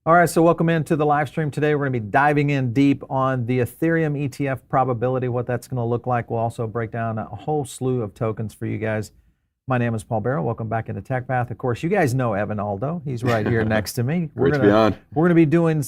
All right, so welcome into the live stream today. We're going to be diving in deep on the Ethereum ETF probability, what that's going to look like. We'll also break down a whole slew of tokens for you guys. My name is Paul Barrow. Welcome back into Tech Path. Of course, you guys know Evan Aldo. He's right here next to me. Great to be on. We're going to be doing,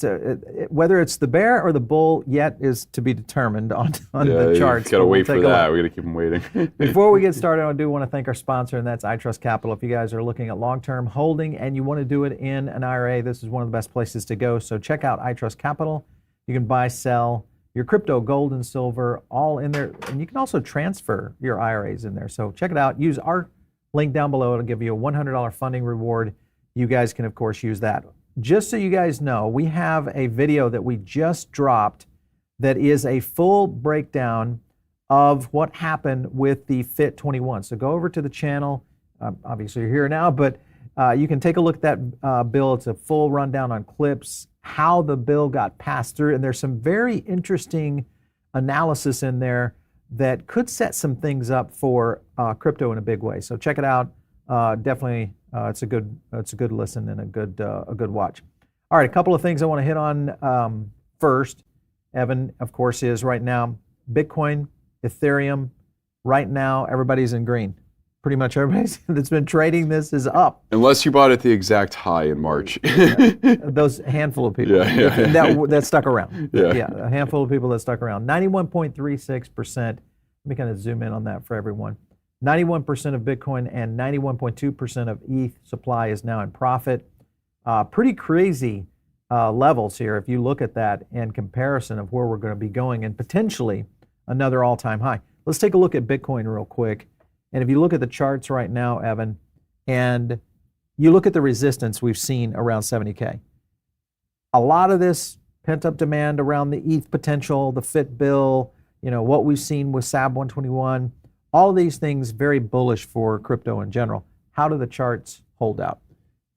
whether it's the bear or the bull yet is to be determined on the charts. Got to wait for that. We got to keep them waiting. Before we get started, I do want to thank our sponsor, and that's iTrust Capital. If you guys are looking at long-term holding and you want to do it in an IRA, this is one of the best places to go. So check out iTrust Capital. You can buy, sell your crypto, gold, and silver all in there. And you can also transfer your IRAs in there. So check it out. Use our link down below. It'll give you a $100 funding reward. You guys can, of course, use that. Just so you guys know, we have a video that we just dropped that is a full breakdown of what happened with the FIT 21. So go over to the channel. Obviously, you're here now, but you can take a look at that bill. It's a full rundown on clips, how the bill got passed through, and there's some very interesting analysis in there that could set some things up for crypto in a big way. So check it out. Definitely, it's a good listen and a good watch. All right, a couple of things I want to hit on first. Evan, of course, is right now Bitcoin, Ethereum. Right now, everybody's in green. Pretty much everybody that's been trading this is up. Unless you bought at the exact high in March. Those handful of people that stuck around. Yeah, a handful of people that stuck around. 91.36%. Let me kind of zoom in on that for everyone. 91% of Bitcoin and 91.2% of ETH supply is now in profit. Pretty crazy levels here if you look at that in comparison of where we're going to be going and potentially another all-time high. Let's take a look at Bitcoin real quick. And if you look at the charts right now, Evan, and you look at the resistance we've seen around 70K, a lot of this pent-up demand around the ETH potential, the FIT bill, what we've seen with SAB 121, all of these things very bullish for crypto in general. How do the charts hold out?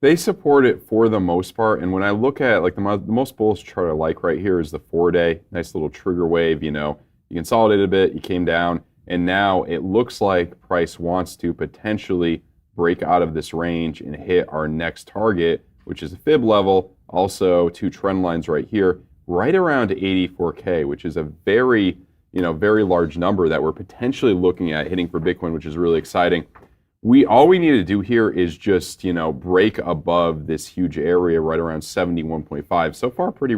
They support it for the most part. And when I look at the most bullish chart I like right here is the 4-day, nice little trigger wave. You consolidated a bit, you came down. And now it looks like price wants to potentially break out of this range and hit our next target, which is a fib level. Also, two trend lines right here, right around 84K, which is a very large number that we're potentially looking at hitting for Bitcoin, which is really exciting. All we need to do here is just, break above this huge area right around 71.5. So far, pretty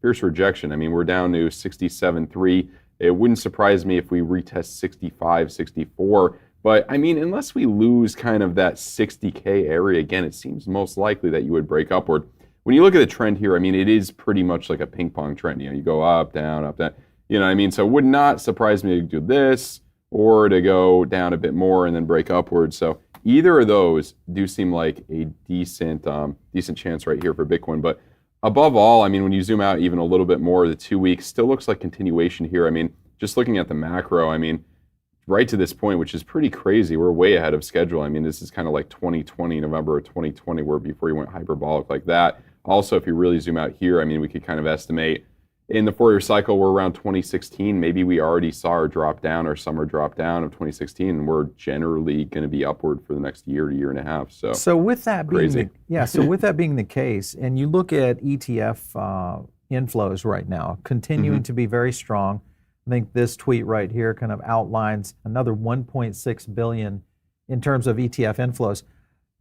fierce rejection. I mean, we're down to 67.3. It wouldn't surprise me if we retest 65, 64. But I mean, unless we lose kind of that 60K area again, it seems most likely that you would break upward. When you look at the trend here, I mean, it is pretty much like a ping pong trend. You go up, down, up, down. You know what I mean? So it would not surprise me to do this or to go down a bit more and then break upward. So either of those do seem like a decent chance right here for Bitcoin. But above all, I mean, when you zoom out even a little bit more, the 2 weeks still looks like continuation here. I mean, just looking at the macro, I mean, right to this point, which is pretty crazy, we're way ahead of schedule. I mean, this is kind of like 2020, November of 2020, where before you went hyperbolic like that. Also, if you really zoom out here, I mean, we could kind of estimate in the 4-year cycle, we're around 2016. Maybe we already saw our drop down, our summer drop down of 2016, and we're generally going to be upward for the next year to year and a half. So with that being with that being the case, and you look at ETF inflows right now, continuing to be very strong. I think this tweet right here kind of outlines another 1.6 billion in terms of ETF inflows.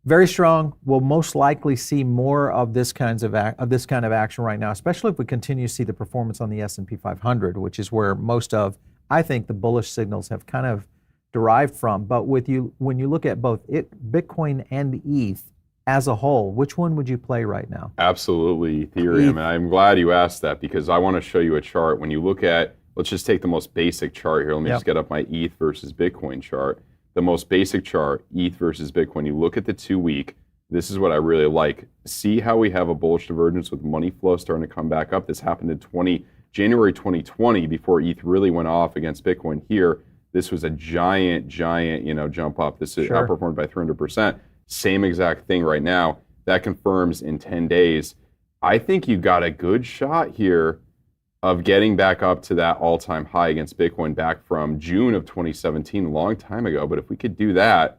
Very strong. We'll most likely see more of this kind of action right now, especially if we continue to see the performance on the S&P 500, which is where most of, I think, the bullish signals have kind of derived from. But when you look at both Bitcoin and ETH as a whole, which one would you play right now? Absolutely Ethereum, and I'm glad you asked that because I want to show you a chart. When you look at, let's just take the most basic chart here. Let me just get up my ETH versus Bitcoin chart. The most basic chart, ETH versus Bitcoin, you look at the 2 week, this is what I really like. See how we have a bullish divergence with money flow starting to come back up. This happened in January 2020 before ETH really went off against Bitcoin here. This was a giant, jump up. This is outperformed by 300%. Same exact thing right now. That confirms in 10 days. I think you got a good shot here of getting back up to that all-time high against Bitcoin back from June of 2017, a long time ago. But if we could do that,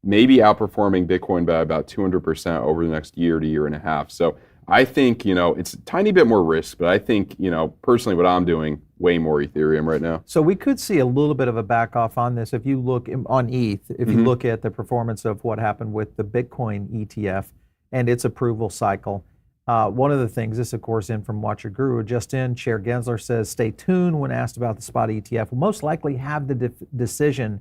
maybe outperforming Bitcoin by about 200% over the next year to year and a half. So I think, it's a tiny bit more risk, but I think, personally what I'm doing, way more Ethereum right now. So we could see a little bit of a back off on this if you look on ETH, if you look at the performance of what happened with the Bitcoin ETF and its approval cycle. One of the things, this of course in from Watcher Guru, just in, Chair Gensler says, stay tuned when asked about the spot ETF. We'll most likely have the decision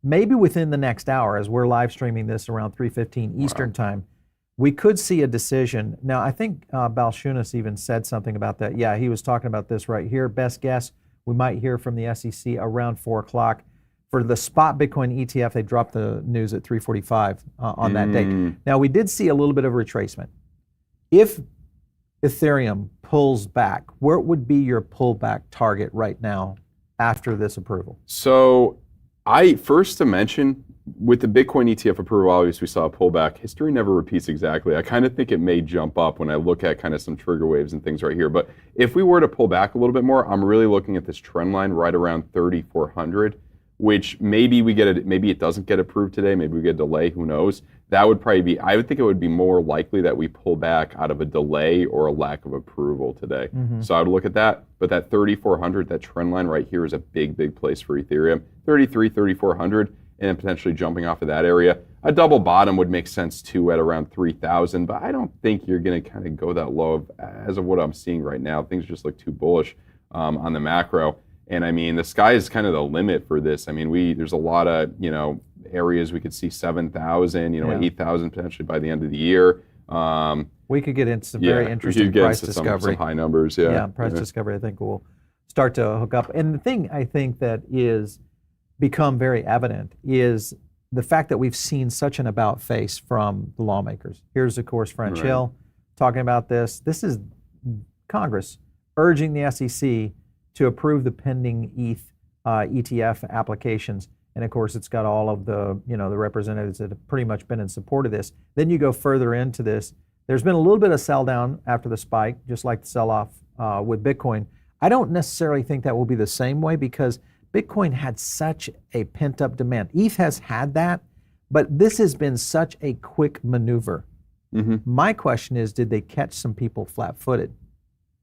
maybe within the next hour, as we're live streaming this around 3:15 Eastern time. We could see a decision. Now, I think Balshunas even said something about that. Yeah, he was talking about this right here. Best guess, we might hear from the SEC around 4 o'clock. For the spot Bitcoin ETF, they dropped the news at 3:45 on that date. Now, we did see a little bit of retracement. If Ethereum pulls back, where would be your pullback target right now after this approval? So, first to mention, with the Bitcoin ETF approval, obviously we saw a pullback. History never repeats exactly. I kind of think it may jump up when I look at kind of some trigger waves and things right here. But if we were to pull back a little bit more, I'm really looking at this trend line right around 3,400, which maybe it doesn't get approved today. Maybe we get a delay, who knows? That would probably be, I would think it would be more likely that we pull back out of a delay or a lack of approval today. So I would look at that. But that 3,400, that trend line right here is a big, big place for Ethereum. 3,400. And then potentially jumping off of that area. A double bottom would make sense too at around 3,000, but I don't think you're going to kind of go that low as of what I'm seeing right now. Things just look too bullish on the macro. And I mean, the sky is kind of the limit for this. I mean, there's a lot of, areas we could see 7,000, 8,000 potentially by the end of the year. We could get into some very interesting price discovery. Some high numbers, price discovery I think will start to hook up. And the thing I think that is become very evident is the fact that we've seen such an about face from the lawmakers. Here's, of course, French Hill talking about this. This is Congress urging the SEC to approve the pending ETH ETF applications. And of course, it's got all of the, the representatives that have pretty much been in support of this. Then you go further into this. There's been a little bit of sell down after the spike, just like the sell off with Bitcoin. I don't necessarily think that will be the same way because Bitcoin had such a pent-up demand. ETH has had that, but this has been such a quick maneuver. My question is, did they catch some people flat-footed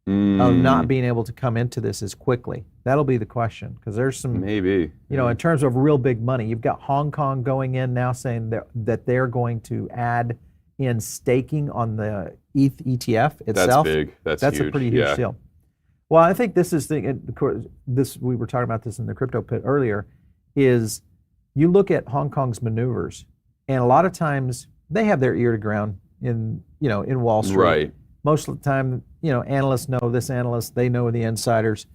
of not being able to come into this as quickly? That'll be the question, because there's some, maybe, in terms of real big money, you've got Hong Kong going in now saying that they're going to add in staking on the ETH ETF itself. That's big. That's huge. A pretty huge deal. Well, I think this is we were talking about this in the crypto pit earlier, is you look at Hong Kong's maneuvers, and a lot of times they have their ear to ground in Wall Street. Right. Most of the time, analysts know this analyst, they know the insiders.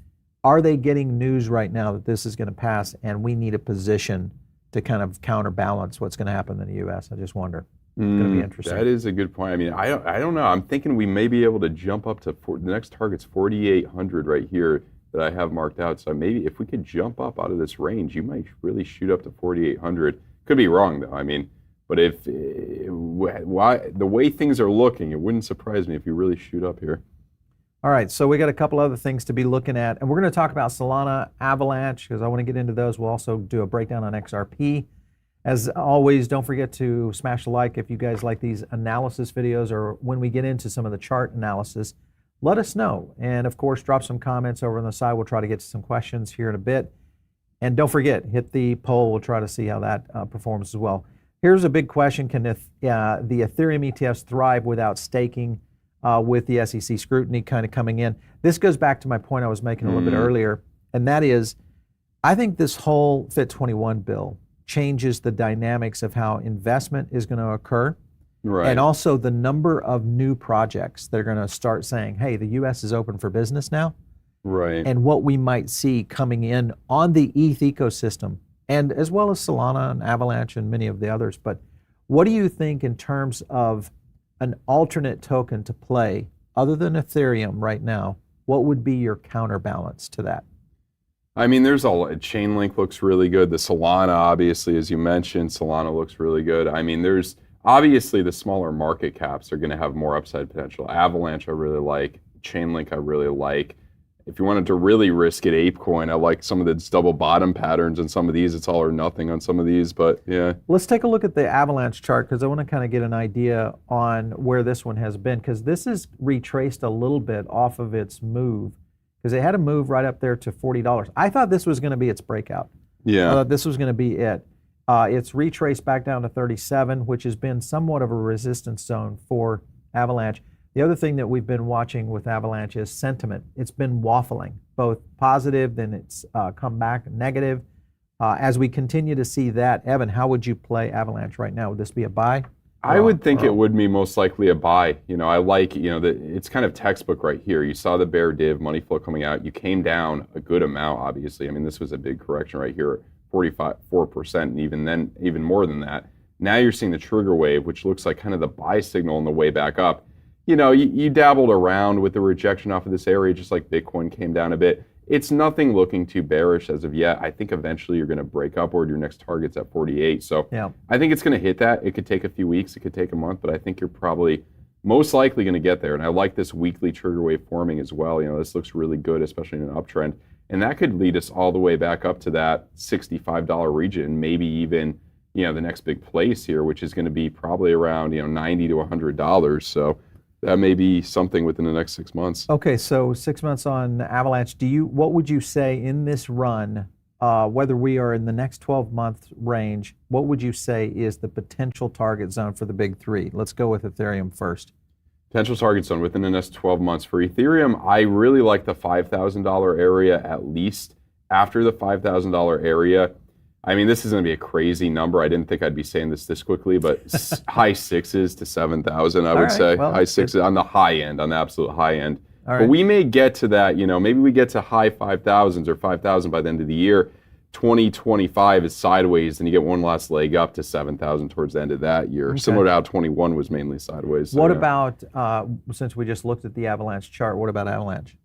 Are they getting news right now that this is going to pass and we need a position to kind of counterbalance what's going to happen in the U.S.? I just wonder. It's going to be interesting. That is a good point. I mean, I don't know. I'm thinking we may be able to jump up to the next target's 4,800 right here that I have marked out. So maybe if we could jump up out of this range, you might really shoot up to 4,800. Could be wrong though. I mean, but if the way things are looking, it wouldn't surprise me if you really shoot up here. All right, so we got a couple other things to be looking at, and we're going to talk about Solana, Avalanche, because I want to get into those. We'll also do a breakdown on XRP. As always, don't forget to smash the like if you guys like these analysis videos, or when we get into some of the chart analysis, let us know. And of course, drop some comments over on the side. We'll try to get to some questions here in a bit. And don't forget, hit the poll. We'll try to see how that performs as well. Here's a big question. Can the Ethereum ETFs thrive without staking with the SEC scrutiny kind of coming in? This goes back to my point I was making a little bit earlier, and that is, I think this whole FIT21 bill changes the dynamics of how investment is going to occur, and also the number of new projects that are going to start saying, hey, the U.S. is open for business now, and what we might see coming in on the ETH ecosystem, and as well as Solana and Avalanche and many of the others. But what do you think in terms of an alternate token to play other than Ethereum right now? What would be your counterbalance to that? I mean, there's Chainlink looks really good. The Solana, obviously, as you mentioned, Solana looks really good. I mean, there's obviously the smaller market caps are going to have more upside potential. Avalanche, I really like. Chainlink, I really like. If you wanted to really risk it, ApeCoin, I like some of the double bottom patterns and some of these. It's all or nothing on some of these, but yeah. Let's take a look at the Avalanche chart because I want to kind of get an idea on where this one has been, because this is retraced a little bit off of its move, because it had a move right up there to $40. I thought this was going to be its breakout. Yeah. I thought this was going to be it. It's retraced back down to 37, which has been somewhat of a resistance zone for Avalanche. The other thing that we've been watching with Avalanche is sentiment. It's been waffling, both positive, then it's come back negative. As we continue to see that, Evan, how would you play Avalanche right now? Would this be a buy? I would think it would be most likely a buy. I like, it's kind of textbook right here. You saw the bear div, money flow coming out. You came down a good amount, obviously. I mean, this was a big correction right here, 4%, and even then, even more than that. Now you're seeing the trigger wave, which looks like kind of the buy signal on the way back up. You dabbled around with the rejection off of this area, just like Bitcoin came down a bit. It's nothing looking too bearish as of yet. I think eventually you're going to break upward. Your next target's at 48. So yeah. I think it's going to hit that. It could take a few weeks. It could take a month, but I think you're probably most likely going to get there. And I like this weekly trigger wave forming as well. This looks really good, especially in an uptrend. And that could lead us all the way back up to that $65 region, maybe even, the next big place here, which is going to be probably around, $90 to $100. So that may be something within the next 6 months. Okay, so 6 months on Avalanche. What would you say in this run, whether we are in the next 12-month range, what would you say is the potential target zone for the big three? Let's go with Ethereum first. Potential target zone within the next 12 months. For Ethereum, I really like the $5,000 area at least. After the $5,000 area, I mean, this is going to be a crazy number. I didn't think I'd be saying this quickly, but high sixes to 7,000, I would say. Well, high sixes on the high end, on the absolute high end. But we may get to that, maybe we get to high 5,000s or 5,000 by the end of the year. 2025 is sideways, and you get one last leg up to 7,000 towards the end of that year, similar to how 21 was mainly sideways. So, what about, since we just looked at the Avalanche chart, what about Avalanche?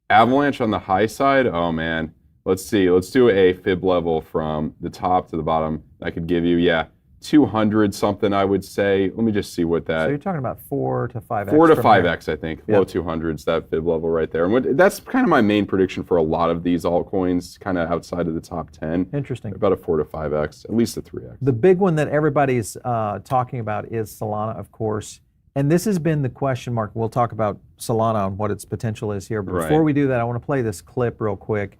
Avalanche on the high side? Oh, man. Let's see. Let's do a fib level from the top to the bottom. I could give you, 200 something, I would say. Let me just see what that. So you're talking about 4 to 5x. 4 to 5x, I think. Yep. Low 200s, that fib level right there. And that's kind of my main prediction for a lot of these altcoins, kind of outside of the top 10. Interesting. About a 4 to 5x, at least a 3x. The big one that everybody's talking about is Solana, of course. And this has been the question mark. We'll talk about Solana and what its potential is here. But before we do that, I want to play this clip real quick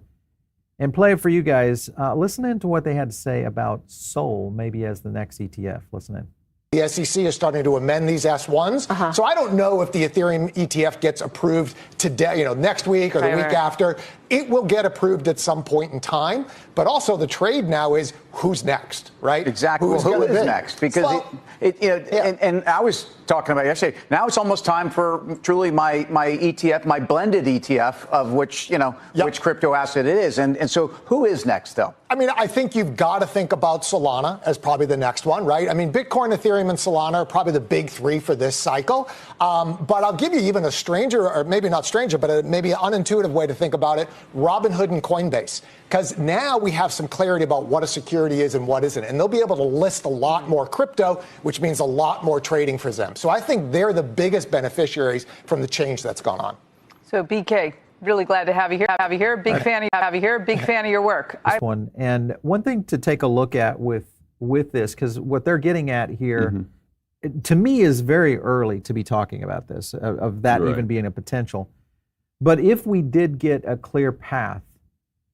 and play it for you guys. Listen in to what they had to say about Sol, maybe as the next ETF. Listen in. The SEC is starting to amend these S1s. So I don't know if the Ethereum ETF gets approved today, next week or the week after. It will get approved at some point in time. But also the trade now is who's next, right? Exactly. Who is next? Because and I was talking about yesterday. Now it's almost time for truly my ETF, my blended ETF, of which which crypto asset it is. And so who is next, though? I mean, I think you've got to think about Solana as probably the next one, right? I mean, Bitcoin, Ethereum, and Solana are probably the big three for this cycle. But I'll give you even a stranger, or maybe not stranger, but maybe an unintuitive way to think about it, Robinhood and Coinbase. Because now we have some clarity about what a security is and what isn't. And they'll be able to list a lot more crypto, which means a lot more trading for them. So I think they're the biggest beneficiaries from the change that's gone on. So, BK, really glad to have you here. Big fan of your work. And one thing to take a look at with this, because what they're getting at here, to me, is very early to be talking about this, of that even being a potential. But if we did get a clear path,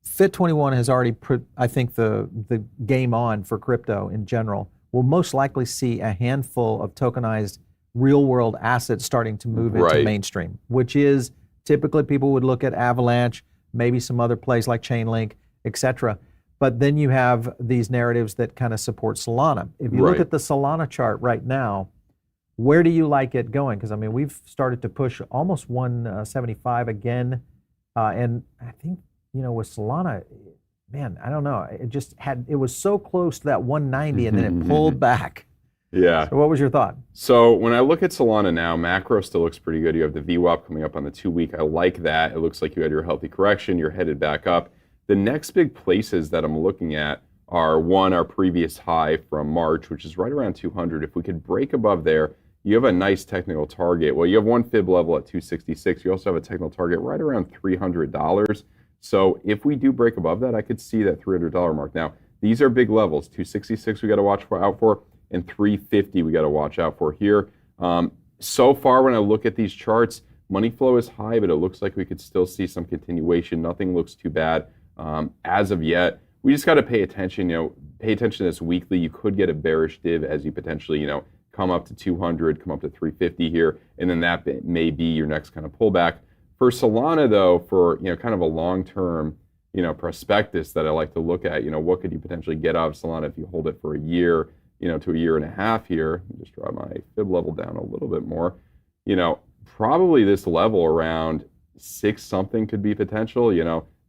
Fit21 has already put, I think, the game on for crypto in general. We'll most likely see a handful of tokenized real-world assets starting to move into mainstream, which is typically people would look at Avalanche, maybe some other plays like Chainlink, etc. But then you have these narratives that kind of support Solana. If you look at the Solana chart right now, where do you like it going? Because, I mean, we've started to push almost 175 again. And I think, with Solana, man, I don't know. It was so close to that 190 and then it pulled back. Yeah. So what was your thought? So when I look at Solana now, macro still looks pretty good. You have the VWAP coming up on the 2-week. I like that. It looks like you had your healthy correction. You're headed back up. The next big places that I'm looking at are, one, our previous high from March, which is right around 200. If we could break above there, you have a nice technical target. Well, you have one fib level at 266. You also have a technical target right around $300. So if we do break above that, I could see that $300 mark. Now, these are big levels. 266 we got to watch out for, and 350 we got to watch out for here. So far, when I look at these charts, money flow is high, but it looks like we could still see some continuation. Nothing looks too bad as of yet. We just got to pay attention. Pay attention to this weekly. You could get a bearish div as you potentially, come up to 200, come up to 350 here, and then that may be your next kind of pullback. For Solana, though, for kind of a long-term, prospectus that I like to look at, what could you potentially get out of Solana if you hold it for a year, to a year and a half here? Just draw my fib level down a little bit more. Probably this level around 6 something could be potential.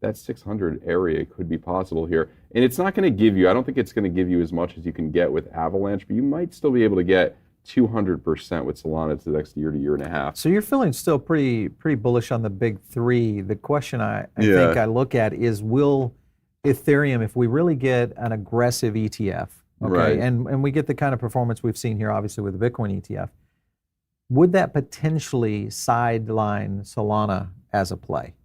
That 600 area could be possible here. And it's not going to give you, I don't think it's going to give you as much as you can get with Avalanche, but you might still be able to get 200% with Solana to the next year to year and a half. So you're feeling still pretty bullish on the big three. The question I think I look at is, will Ethereum, if we really get an aggressive ETF, okay, right, and we get the kind of performance we've seen here, obviously with the Bitcoin ETF, would that potentially sideline Solana as a play?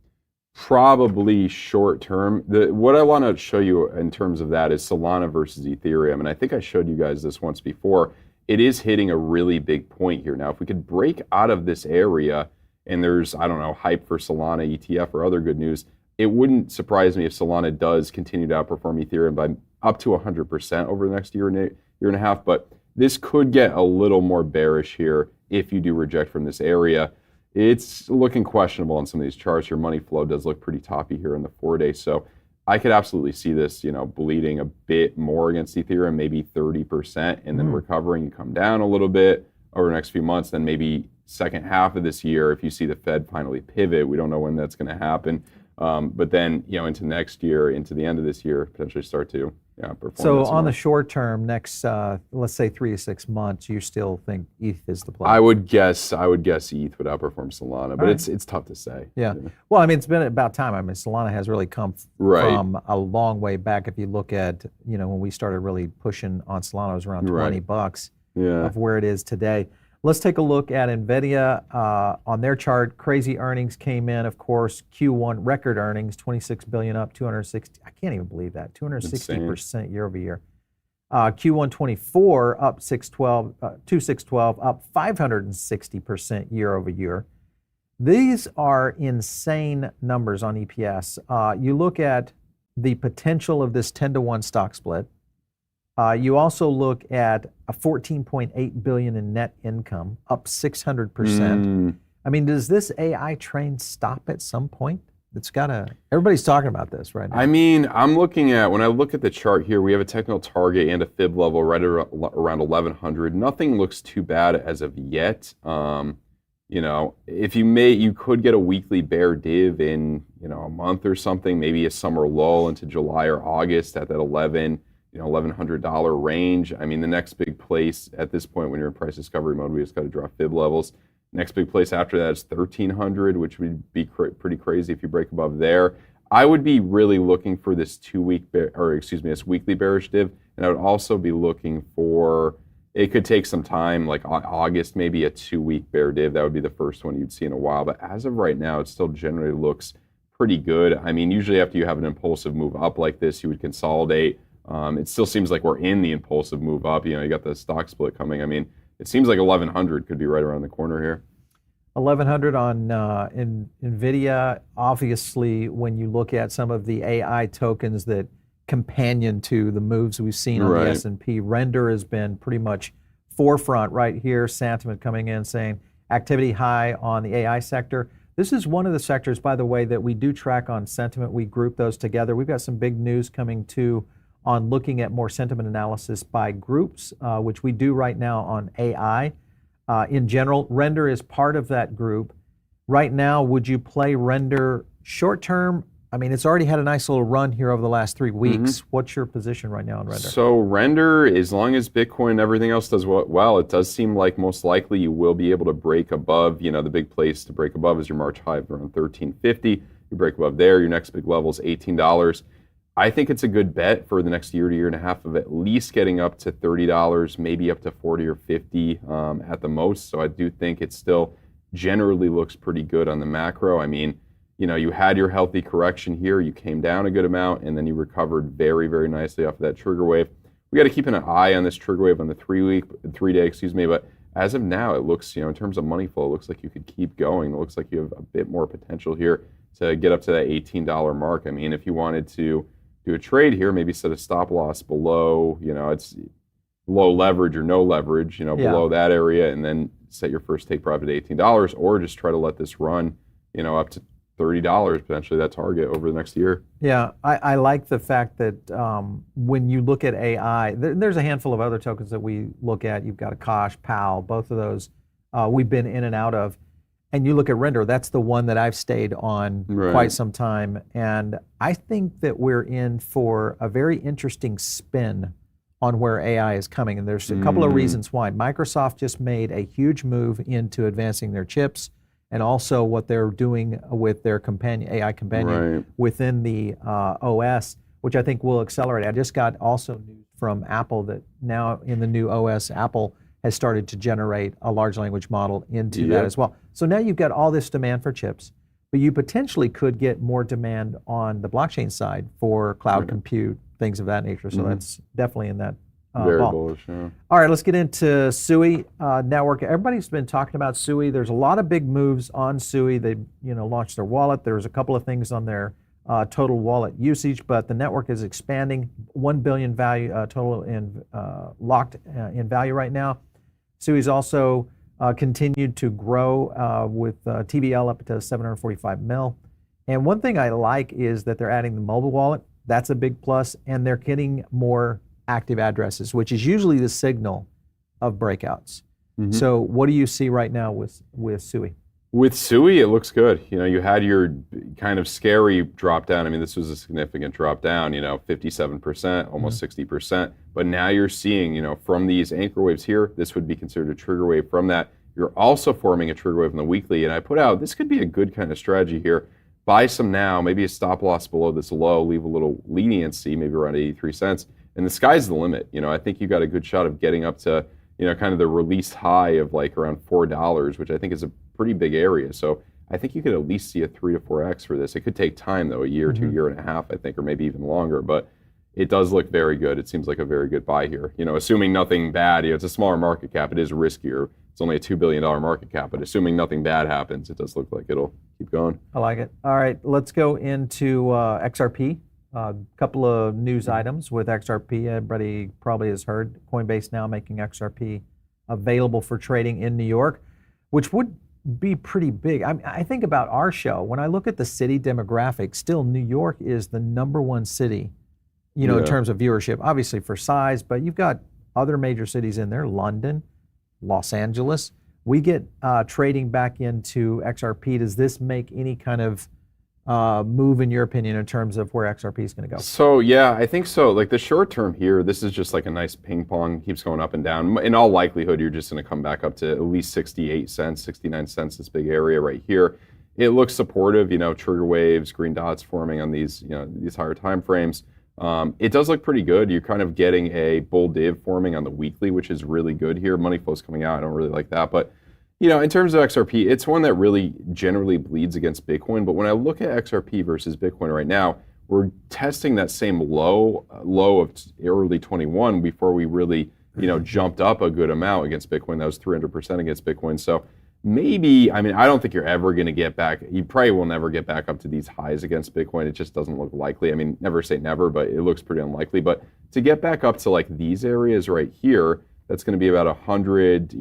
Probably short term. What I want to show you in terms of that is Solana versus Ethereum. And I think I showed you guys this once before. It is hitting a really big point here. Now, if we could break out of this area and there's, I don't know, hype for Solana, ETF, or other good news, it wouldn't surprise me if Solana does continue to outperform Ethereum by up to 100% over the next year and a half. But this could get a little more bearish here if you do reject from this area. It's looking questionable on some of these charts. Your money flow does look pretty toppy here in the 4-day. So I could absolutely see this, bleeding a bit more against Ethereum, maybe 30%, and then recovering and come down a little bit over the next few months. Then maybe second half of this year, if you see the Fed finally pivot, we don't know when that's going to happen. But then, into next year, into the end of this year, potentially start to perform. So on the short term, next, let's say 3 to 6 months, you still think ETH is the play? I would guess ETH would outperform Solana, but it's tough to say. Yeah. Well, it's been about time. Solana has really come from a long way back. If you look at, when we started really pushing on Solana, it was around $20 of where it is today. Let's take a look at Nvidia on their chart. Crazy earnings came in, of course. Q1 record earnings, 26 billion up, 260. I can't even believe that. 260% year over year. Q1 24 up 2612, up 560% year over year. These are insane numbers on EPS. You look at the potential of this 10-to-1 stock split. You also look at a 14.8 billion in net income, up 600%. Does this AI train stop at some point? Everybody's talking about this right now. I'm looking at, when I look at the chart here, we have a technical target and a fib level right around 1100. Nothing looks too bad as of yet. If you could get a weekly bear div in, a month or something, maybe a summer lull into July or August at that $1,100 range. The next big place at this point when you're in price discovery mode, we just got to draw fib levels. Next big place after that is 1,300, which would be pretty crazy if you break above there. I would be really looking for this this weekly bearish div, and I would also be looking for, it could take some time, like August, maybe a 2-week bear div. That would be the first one you'd see in a while. But as of right now, it still generally looks pretty good. Usually after you have an impulsive move up like this, you would consolidate. It still seems like we're in the impulsive move up. You got the stock split coming. It seems like 1100 could be right around the corner here. 1100 on in Nvidia. Obviously, when you look at some of the AI tokens that companion to the moves we've seen on the S&P, Render has been pretty much forefront right here. Sentiment coming in saying activity high on the AI sector. This is one of the sectors, by the way, that we do track on sentiment. We group those together. We've got some big news coming too on looking at more sentiment analysis by groups, which we do right now on AI. In general, Render is part of that group. Right now, would you play Render short term? It's already had a nice little run here over the last 3 weeks. What's your position right now on Render? So Render, as long as Bitcoin and everything else does well, it does seem like most likely you will be able to break above. The big place to break above is your March high of around 1350. You break above there, your next big level is $18. I think it's a good bet for the next year to year and a half of at least getting up to $30, maybe up to 40 or 50 at the most. So I do think it still generally looks pretty good on the macro. I mean, you had your healthy correction here, you came down a good amount, and then you recovered very, very nicely off of that trigger wave. We got to keep an eye on this trigger wave on the 3 day, but as of now, it looks, in terms of money flow, it looks like you could keep going. It looks like you have a bit more potential here to get up to that $18 mark. I mean, if you wanted to do a trade here, maybe set a stop loss below, it's low leverage or no leverage, below that area, and then set your first take profit at $18, or just try to let this run, up to $30, potentially that target over the next year. Yeah, I like the fact that when you look at AI, there's a handful of other tokens that we look at. You've got Akash, PAL, both of those we've been in and out of. And you look at Render, that's the one that I've stayed on quite some time. And I think that we're in for a very interesting spin on where AI is coming. And there's a couple of reasons why. Microsoft just made a huge move into advancing their chips, and also what they're doing with their AI companion within the OS, which I think will accelerate. I just got also news from Apple that now in the new OS, Apple has started to generate a large language model into that as well. So now you've got all this demand for chips, but you potentially could get more demand on the blockchain side for cloud compute, things of that nature. So that's definitely in that Very ball. bullish, yeah. All right, let's get into SUI network. Everybody's been talking about SUI. There's a lot of big moves on SUI. They launched their wallet. There's a couple of things on their total wallet usage, but the network is expanding. 1 billion value total in locked in value right now. SUI's also continued to grow with TVL up to 745 mil. And one thing I like is that they're adding the mobile wallet. That's a big plus, and they're getting more active addresses, which is usually the signal of breakouts. So what do you see right now with SUI? With SUI, it looks good. You had your kind of scary drop down. I mean, this was a significant drop down, 57%, almost 60%. But now you're seeing, from these anchor waves here, this would be considered a trigger wave. From that, you're also forming a trigger wave in the weekly. And I put out, this could be a good kind of strategy here. Buy some now, maybe a stop loss below this low, leave a little leniency, maybe around 83 cents. And the sky's the limit. I think you got a good shot of getting up to, kind of the released high of like around $4, which I think is a pretty big area. So I think you could at least see a 3 to 4x for this. It could take time though, a year, 2 year and a half, I think, or maybe even longer. But it does look very good. It seems like a very good buy here. Assuming nothing bad, it's a smaller market cap. It is riskier. It's only a $2 billion market cap, but assuming nothing bad happens, it does look like it'll keep going. I like it. All right, let's go into XRP. A couple of news items with XRP. Everybody probably has heard Coinbase now making XRP available for trading in New York, which would be pretty big. I think about our show. When I look at the city demographic, still New York is the #1 city, in terms of viewership, obviously for size, but you've got other major cities in there, London, Los Angeles. We get trading back into XRP. Does this make any kind of move, in your opinion, in terms of where XRP is going to go? So yeah, I think so. Like the short term here, this is just like a nice ping pong, keeps going up and down. In all likelihood, you're just going to come back up to at least 68 cents, 69 cents, this big area right here. It looks supportive, trigger waves, green dots forming on these, these higher time frames. It does look pretty good. You're kind of getting a bull div forming on the weekly, which is really good here. Money flow's coming out. I don't really like that, but in terms of XRP, it's one that really generally bleeds against Bitcoin. But when I look at XRP versus Bitcoin right now, we're testing that same low of early 21 before we really, jumped up a good amount against Bitcoin. That was 300% against Bitcoin. So maybe, I don't think you're ever going to get back. You probably will never get back up to these highs against Bitcoin. It just doesn't look likely. Never say never, but it looks pretty unlikely. But to get back up to like these areas right here, that's going to be about 100,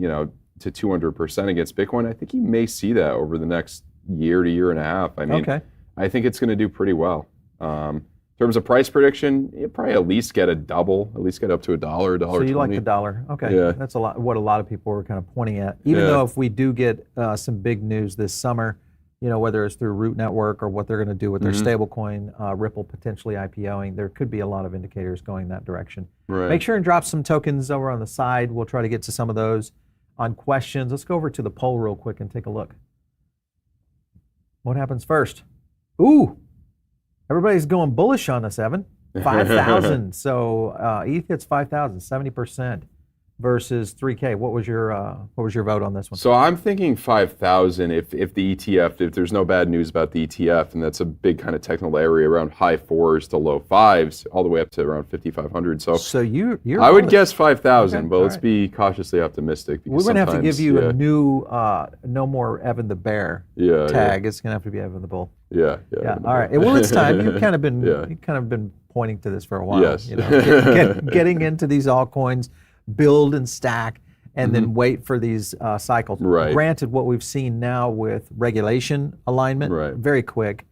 to 200% against Bitcoin. I think you may see that over the next year to year and a half. I think it's going to do pretty well. In terms of price prediction, you probably at least get a double, at least get up to $1, $1.20. So you like the dollar? Okay, yeah. That's what a lot of people were kind of pointing at. Even though if we do get some big news this summer, whether it's through Root Network or what they're going to do with their stablecoin, Ripple potentially IPOing, there could be a lot of indicators going that direction. Right. Make sure and drop some tokens over on the side. We'll try to get to some of those. On questions, let's go over to the poll real quick and take a look. What happens first? Ooh, everybody's going bullish on us, Evan. 5,000. So ETH hits 5,000, 70% versus 3K. What was your vote on this one? So I'm thinking 5,000 if the ETF, if there's no bad news about the ETF, and that's a big kind of technical area around high 4s to low 5s, all the way up to around 5,500. So you're I would guess 5,000, okay, but let's right. be cautiously optimistic. We're going to have to give you a new no more Evan the Bear tag. It's going to have to be Evan the Bull. Yeah. All right. Well, it's time. You've kind of been pointing to this for a while. Yes. You know, getting into these altcoins, build and stack, and then wait for these cycles. Right. Granted, what we've seen now with regulation alignment, very quick.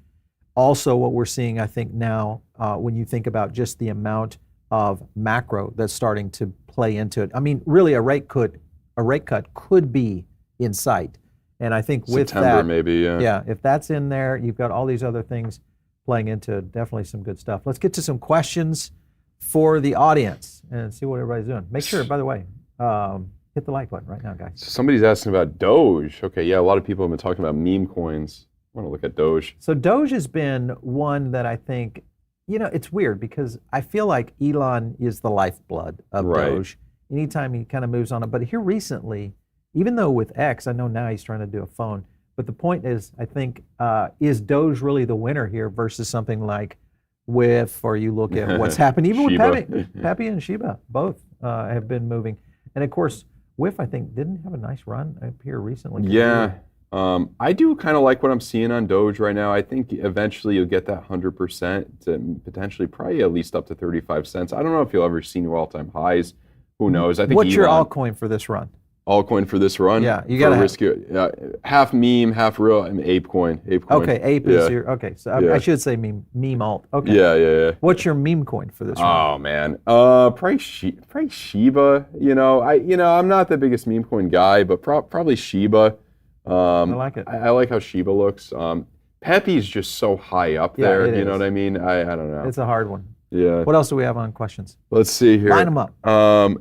Also, what we're seeing, I think now, when you think about just the amount of macro that's starting to play into it. I mean, really, a rate cut could be in sight. And I think with September, that, maybe, yeah, if that's in there, you've got all these other things playing into it. Definitely some good stuff. Let's get to some questions for the audience and see what everybody's doing. Make sure, by the way, hit the like button right now, guys. So somebody's asking about Doge. Okay, yeah, a lot of people have been talking about meme coins. I want to look at Doge. So Doge has been one that I think, it's weird because I feel like Elon is the lifeblood of Doge. Anytime he kind of moves on it. But here recently, even though with X, I know now he's trying to do a phone, but the point is, I think, is Doge really the winner here versus something like WIF, or you look at what's happened, even with Pepe and Shiba, both have been moving. And of course, WIF, I think, didn't have a nice run up here recently. Yeah. I do kind of like what I'm seeing on Doge right now. I think eventually you'll get that 100% to potentially probably at least up to 35 cents. I don't know if you'll ever see new all-time highs. Who knows? I think What's your altcoin for this run? Altcoin for this run? Yeah, you got to risk half meme, half real. I mean, ApeCoin. Okay, Ape is your, okay. So I should say meme alt. Okay. Yeah. What's your meme coin for this run? Oh man, probably Shiba. I'm not the biggest meme coin guy, but probably Shiba. I like it. I like how Shiba looks. Pepe's just so high up there. You know what I mean? I don't know. It's a hard one. Yeah. What else do we have on questions? Let's see here. Line them up.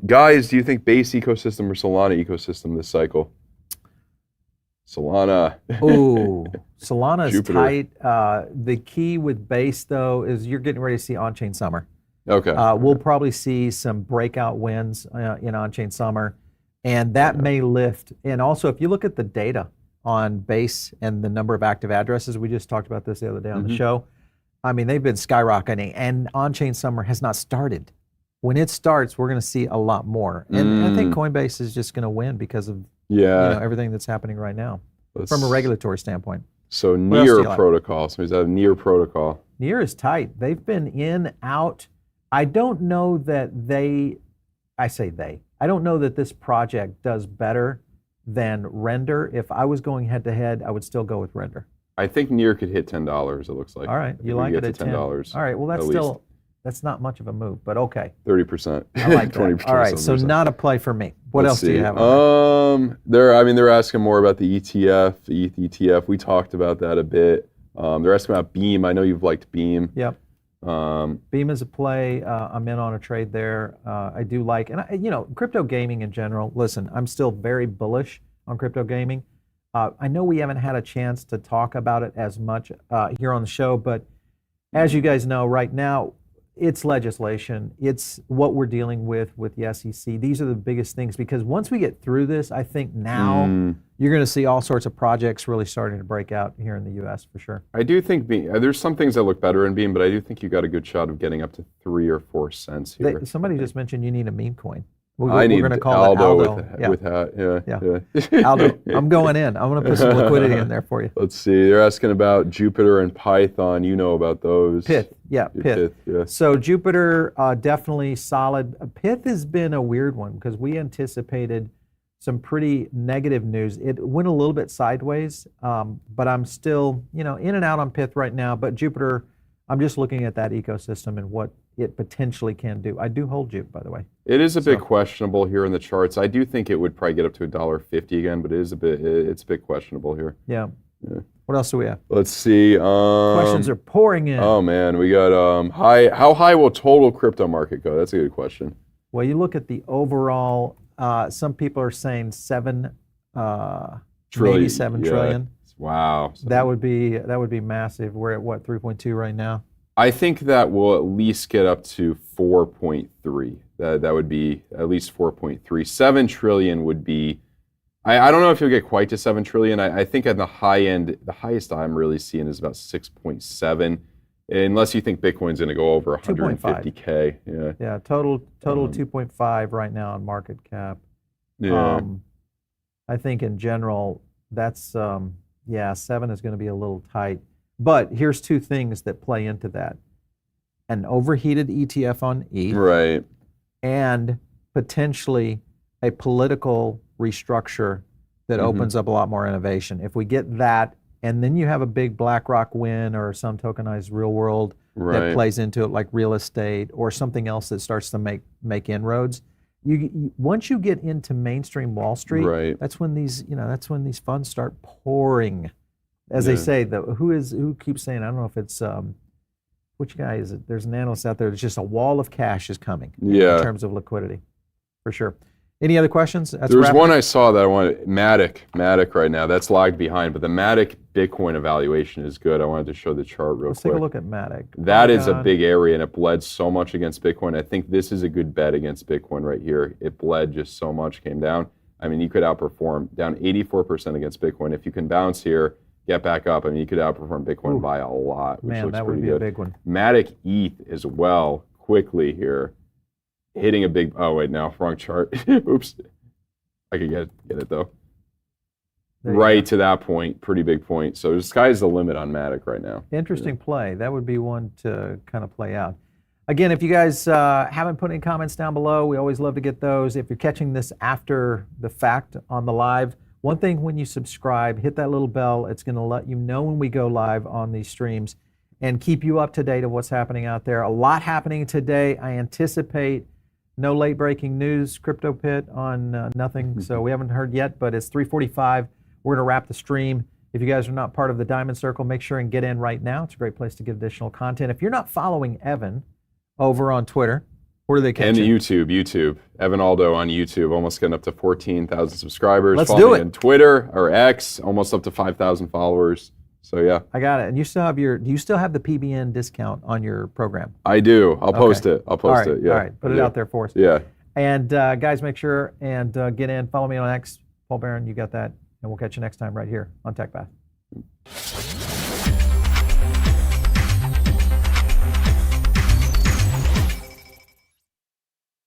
Guys, do you think base ecosystem or Solana ecosystem this cycle? Solana. Ooh, Solana is tight. The key with base, though, is you're getting ready to see on-chain summer. Okay. We'll probably see some breakout wins in on-chain summer, and that may lift. And also, if you look at the data on base and the number of active addresses, we just talked about this the other day on the show. I mean, they've been skyrocketing, and on-chain summer has not started. When it starts, we're going to see a lot more. And I think Coinbase is just going to win because of everything that's happening right now from a regulatory standpoint. So Near protocol. So is that a Near protocol? Near is tight. They've been in, out. I don't know that I don't know that this project does better than Render. If I was going head-to-head, I would still go with Render. I think Near could hit $10, it looks like. All right, you like it at $10. All right, well, that's not much of a move, but okay. 30%. I like that. 20%. All right, so not a play for me. What else do you have? They're asking more about the ETF, the ETH ETF. We talked about that a bit. They're asking about Beam. I know you've liked Beam. Yep. Beam is a play. I'm in on a trade there. I do like, and crypto gaming in general. Listen, I'm still very bullish on crypto gaming. I know we haven't had a chance to talk about it as much here on the show, but as you guys know, right now, it's legislation. It's what we're dealing with the SEC. These are the biggest things, because once we get through this, I think now you're going to see all sorts of projects really starting to break out here in the U.S. for sure. I do think Beam, there's some things that look better in Beam, but I do think you got a good shot of getting up to 3 or 4 cents here. Somebody just mentioned you need a meme coin. We're going to call Aldo it Aldo with hat. Yeah. Aldo, I'm going in. I'm going to put some liquidity in there for you. Let's see. They're asking about Jupiter and Python. You know about those. Pyth. Yeah, Pyth. Yeah. So Jupiter, definitely solid. Pyth has been a weird one because we anticipated some pretty negative news. It went a little bit sideways, but I'm still, in and out on Pyth right now. But Jupiter, I'm just looking at that ecosystem and what it potentially can do. I do hold Jupe, by the way. It is a bit questionable here in the charts. I do think it would probably get up to $1.50 again, but it's a bit questionable here. Yeah. What else do we have? Let's see. Questions are pouring in. Oh man, we got how high will total crypto market go? That's a good question. Well, you look at the overall. Some people are saying maybe 7 trillion. Wow. That would be massive. We're at what, 3.2 right now? I think that will at least get up to 4.3. That would be at least 4.3. 7 trillion would be. I don't know if you'll get quite to 7 trillion. I think at the high end, the highest I'm really seeing is about 6.7, unless you think Bitcoin's going to go over 150K. Yeah. Yeah. Total 2.5 right now on market cap. Yeah. I think in general, that's 7 is going to be a little tight. But here's two things that play into that: an overheated ETF on ETH, Right. and potentially a political restructure that opens up a lot more innovation. If we get that, and then you have a big BlackRock win or some tokenized real world that plays into it, like real estate or something else that starts to make inroads. Once you get into mainstream Wall Street, that's when these funds start pouring. As they say, who keeps saying, I don't know if it's which guy is it? There's an analyst out there. There's just a wall of cash is coming in terms of liquidity, for sure. Any other questions? There was one I saw that I wanted. Matic right now. That's lagged behind, but the Matic Bitcoin evaluation is good. I wanted to show the chart real quick. Let's take a look at Matic. That is a big area, and it bled so much against Bitcoin. I think this is a good bet against Bitcoin right here. It bled just so much, came down. I mean, you could outperform, down 84% against Bitcoin. If you can bounce here, get back up, I mean, you could outperform Bitcoin by a lot, which looks that pretty would be good. a big one. Matic ETH as well, quickly here, hitting a big, oh wait, no, wrong chart. Oops. I could get it though. Right to that point, pretty big point. So the sky's the limit on Matic right now. Interesting play. That would be one to kind of play out. Again, if you guys haven't put any comments down below, we always love to get those. If you're catching this after the fact on the live, one thing when you subscribe, hit that little bell. It's going to let you know when we go live on these streams and keep you up to date of what's happening out there. A lot happening today. I anticipate no late breaking news, Crypto Pit on nothing. So we haven't heard yet, but it's 3:45. We're going to wrap the stream. If you guys are not part of the Diamond Circle, make sure and get in right now. It's a great place to get additional content. If you're not following Evan over on Twitter, where do they catch and you? YouTube. Evan Aldo on YouTube, almost getting up to 14,000 subscribers. Let's Follow do me it. on Twitter or X, almost up to 5,000 followers. So yeah. I got it. And you still have do you still have the PBN discount on your program? I do. I'll post it. I'll post it. Yeah. All right. Put it out there for us. Yeah. And guys, make sure and get in. Follow me on X. Paul Barron, you got that. And we'll catch you next time right here on TechPath.